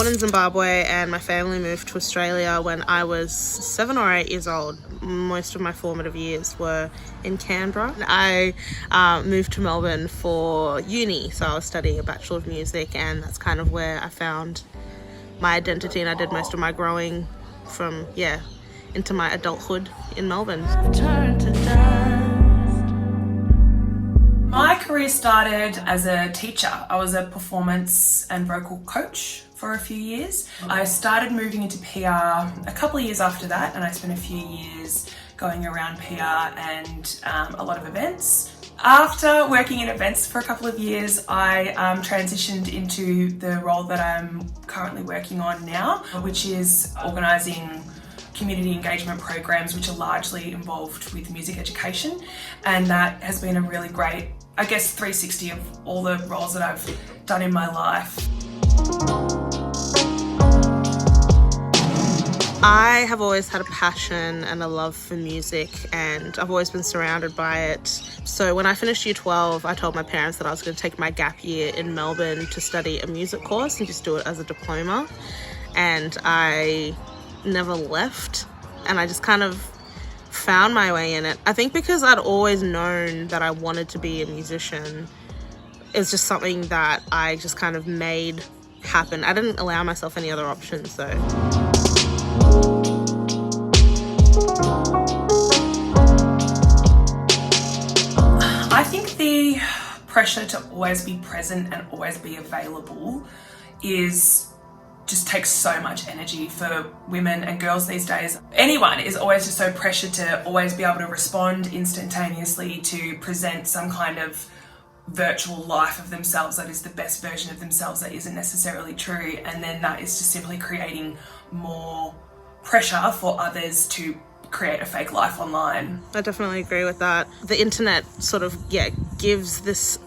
in Zimbabwe and my family moved to Australia when I was 7 or 8 years old. Most of my formative years were in Canberra. I moved to Melbourne for uni, so I was studying a Bachelor of Music, and that's kind of where I found my identity, and I did most of my growing from, into my adulthood in Melbourne. My career started as a teacher. I was a performance and vocal coach for a few years. I started moving into PR a couple of years after that, and I spent a few years going around PR and a lot of events. After working in events for a couple of years, I transitioned into the role that I'm currently working on now, which is organising community engagement programs which are largely involved with music education, and that has been a really great, 360 of all the roles that I've done in my life. I have always had a passion and a love for music, and I've always been surrounded by it. So when I finished year 12, I told my parents that I was going to take my gap year in Melbourne to study a music course and just do it as a diploma, and I never left, and I just kind of found my way in it. I think because I'd always known that I wanted to be a musician, it's just something that I just kind of made happen. I didn't allow myself any other options though. I think the pressure to always be present and always be available just takes so much energy for women and girls these days. Anyone is always just so pressured to always be able to respond instantaneously, to present some kind of virtual life of themselves that is the best version of themselves that isn't necessarily true, and then that is just simply creating more pressure for others to create a fake life online. I definitely agree with that. The internet sort of gives this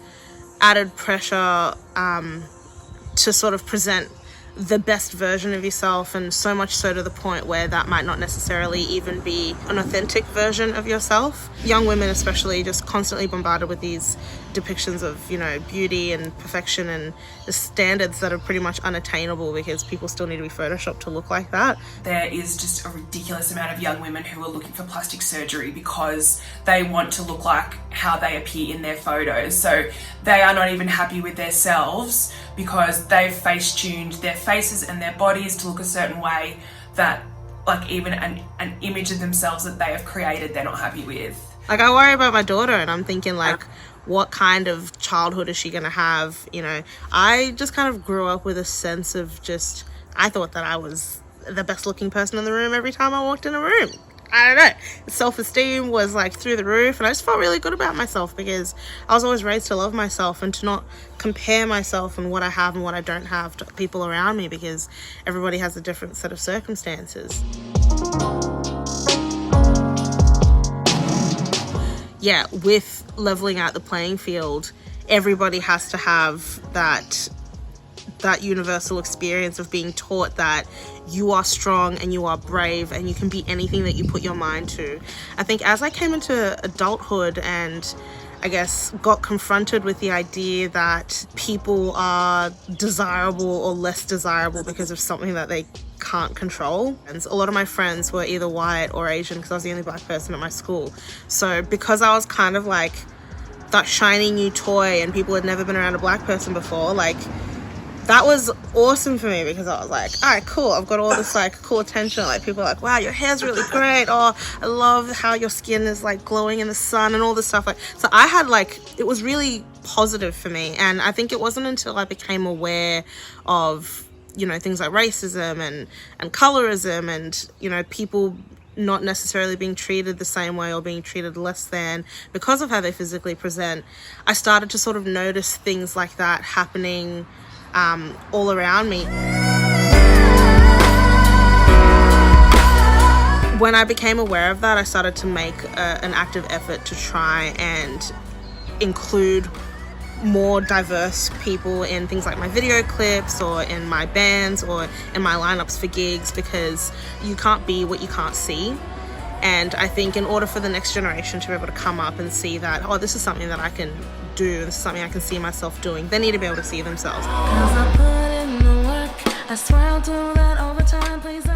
added pressure to sort of present the best version of yourself, and so much so to the point where that might not necessarily even be an authentic version of yourself. Young women especially just constantly bombarded with these depictions of, beauty and perfection and the standards that are pretty much unattainable because people still need to be photoshopped to look like that. There is just a ridiculous amount of young women who are looking for plastic surgery because they want to look like how they appear in their photos. So they are not even happy with themselves because they've face-tuned their faces and their bodies to look a certain way that even an image of themselves that they have created, they're not happy with. I worry about my daughter, and I'm thinking what kind of childhood is she going to have? I just kind of grew up with a sense of I thought that I was the best looking person in the room every time I walked in a room. I don't know. Self-esteem was through the roof, and I just felt really good about myself because I was always raised to love myself and to not compare myself and what I have and what I don't have to people around me, because everybody has a different set of circumstances. With leveling out the playing field, everybody has to have that universal experience of being taught that you are strong and you are brave and you can be anything that you put your mind to. I think as I came into adulthood and got confronted with the idea that people are desirable or less desirable because of something that they can't control. And a lot of my friends were either white or Asian because I was the only black person at my school. So because I was kind of that shiny new toy and people had never been around a black person before, that was awesome for me because I was like, all right, cool. I've got all this cool attention. People are like, wow, your hair's really great. Oh, I love how your skin is glowing in the sun and all this stuff. So I had it was really positive for me. And I think it wasn't until I became aware of, things like racism and colorism and, people not necessarily being treated the same way or being treated less than because of how they physically present. I started to sort of notice things like that happening all around me. When I became aware of that, I started to make an active effort to try and include more diverse people in things like my video clips or in my bands or in my lineups for gigs, because you can't be what you can't see. And I think in order for the next generation to be able to come up and see that, this is something that I can do, this is something I can see myself doing, they need to be able to see themselves. 'Cause I put in the work, I swear I'll do that over time, please.